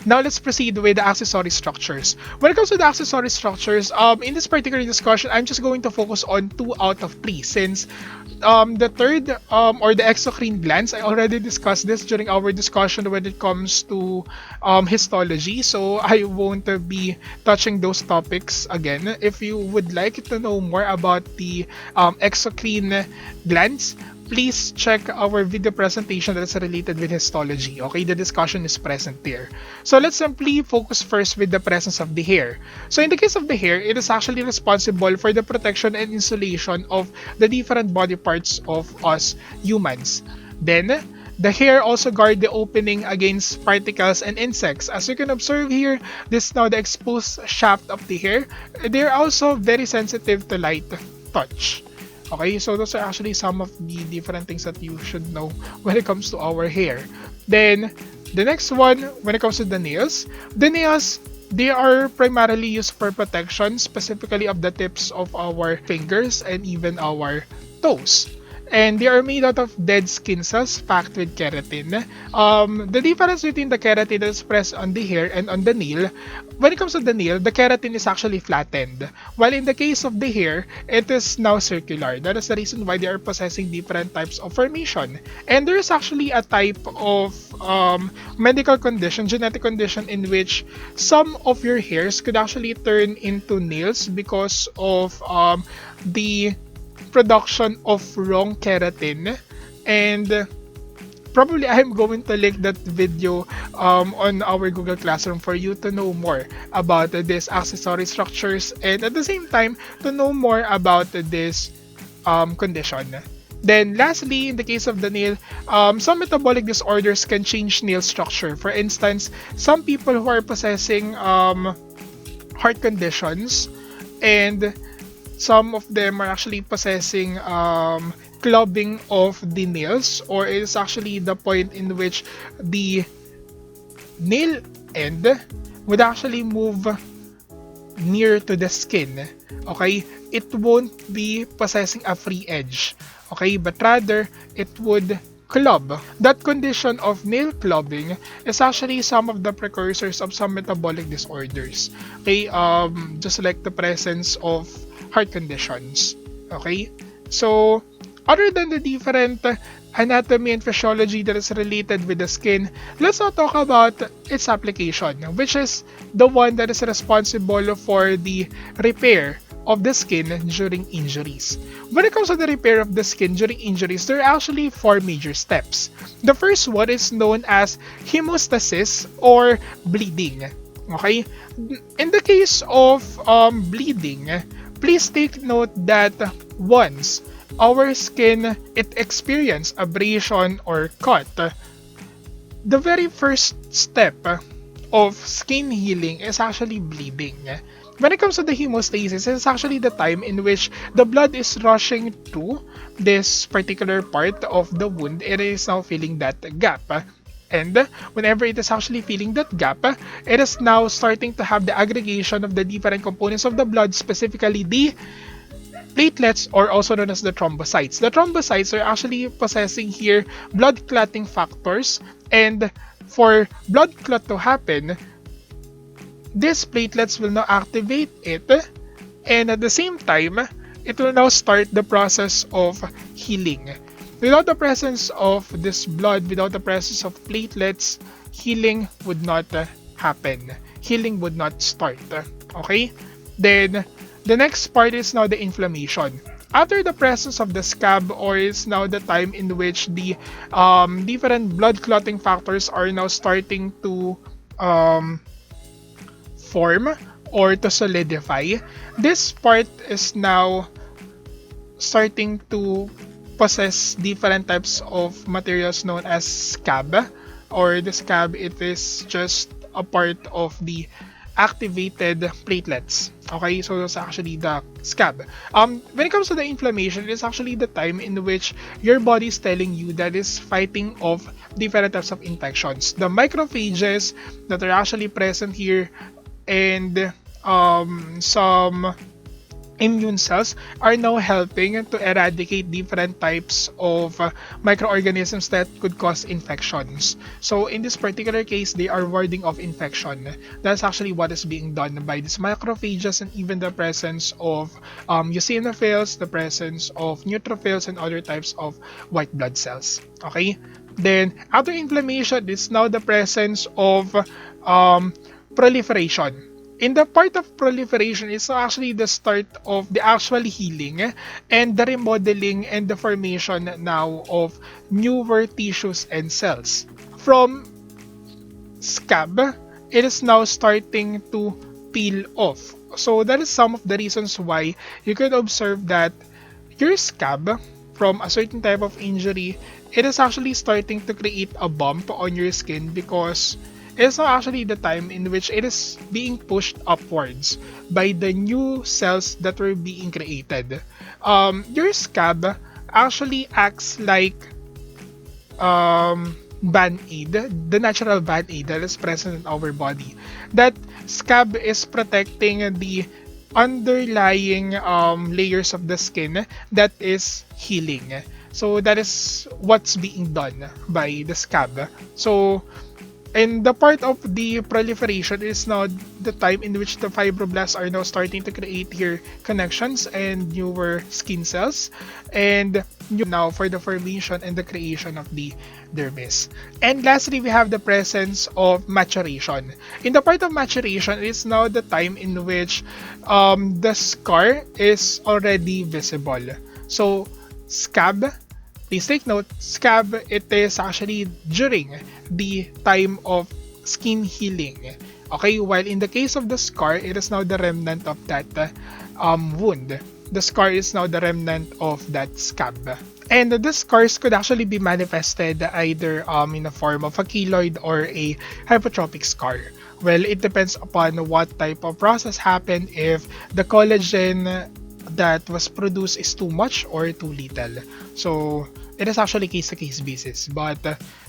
Now let's proceed with the accessory structures. When it comes to the accessory structures, in this particular discussion, I'm just going to focus on 2 out of 3 since the third or the exocrine glands, I already discussed this during our discussion when it comes to histology, so I won't be touching those topics again. If you would like to know more about the exocrine glands, please check our video presentation that is related with histology. Okay, the discussion is present there. So let's simply focus first with the presence of the hair. So in the case of the hair, it is actually responsible for the protection and insulation of the different body parts of us humans. Then, the hair also guard the opening against particles and insects. As you can observe here, this is now the exposed shaft of the hair. They're also very sensitive to light touch. Okay, so those are actually some of the different things that you should know when it comes to our hair. Then, the next one, when it comes to the nails, they are primarily used for protection, specifically of the tips of our fingers and even our toes. And they are made out of dead skin cells packed with keratin. The difference between the keratin that is present on the hair and on the nail, when it comes to the nail, the keratin is actually flattened. While in the case of the hair, it is now circular. That is the reason why they are possessing different types of formation. And there is actually a type of medical condition, genetic condition, in which some of your hairs could actually turn into nails because of the production of wrong keratin. And probably I'm going to link that video on our Google Classroom for you to know more about these accessory structures and at the same time to know more about this condition. Then lastly, in the case of the nail, some metabolic disorders can change nail structure. For instance, some people who are possessing heart conditions, and some of them are actually possessing clubbing of the nails, or it is actually the point in which the nail end would actually move near to the skin. Okay, it won't be possessing a free edge. Okay, but rather it would club. That condition of nail clubbing is actually some of the precursors of some metabolic disorders. Okay, just like the presence of heart conditions. Okay, so other than the different anatomy and physiology that is related with the skin, let's now talk about its application, which is the one that is responsible for the repair of the skin during injuries. When it comes to the repair of the skin during injuries, there are actually 4 major steps. The first one is known as hemostasis or bleeding. Okay, in the case of bleeding, please take note that once our skin experience abrasion or cut, the very first step of skin healing is actually bleeding. When it comes to the hemostasis, it's actually the time in which the blood is rushing to this particular part of the wound. It is now filling that gap. And whenever it is actually filling that gap, it is now starting to have the aggregation of the different components of the blood, specifically the platelets, or also known as the thrombocytes. The thrombocytes are actually possessing here blood clotting factors, and for blood clot to happen, these platelets will now activate it, and at the same time, it will now start the process of healing. Without the presence of this blood, without the presence of platelets, healing would not happen. Healing would not start. Okay? Then, the next part is now the inflammation. After the presence of the scab, or is now the time in which the different blood clotting factors are now starting to form or to solidify, this part is now starting to possess different types of materials known as scab, or the scab, it is just a part of the activated platelets. Okay, so that's actually the scab. When it comes to the inflammation, it is actually the time in which your body is telling you that it's fighting off different types of infections. The macrophages that are actually present here, and some immune cells are now helping to eradicate different types of microorganisms that could cause infections. So in this particular case, they are warding off infection. That's actually what is being done by these macrophages, and even the presence of eosinophils, the presence of neutrophils, and other types of white blood cells. Okay? Then after inflammation is now the presence of proliferation. In the part of proliferation is actually the start of the actual healing and the remodeling and the formation now of newer tissues and cells. From scab, it is now starting to peel off. So that is some of the reasons why you could observe that your scab from a certain type of injury, it is actually starting to create a bump on your skin because it's not actually the time in which it is being pushed upwards by the new cells that were being created. Your scab actually acts like band-aid, the natural band-aid that is present in our body. That scab is protecting the underlying layers of the skin that is healing. So that is what's being done by the scab. So and the part of the proliferation is now the time in which the fibroblasts are now starting to create here connections and newer skin cells, and now for the formation and the creation of the dermis. And lastly, we have the presence of maturation. In the part of maturation, it is now the time in which the scar is already visible. So scab, please take note, scab, it is actually during the time of skin healing. Okay, while in the case of the scar, it is now the remnant of that wound. The scar is now the remnant of that scab. And the scars could actually be manifested either in a form of a keloid or a hypertrophic scar. Well, it depends upon what type of process happened, if the collagen that was produced is too much or too little. So it is actually case-to-case basis. But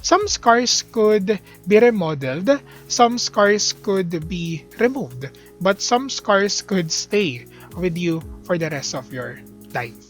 some scars could be remodeled, some scars could be removed, but some scars could stay with you for the rest of your life.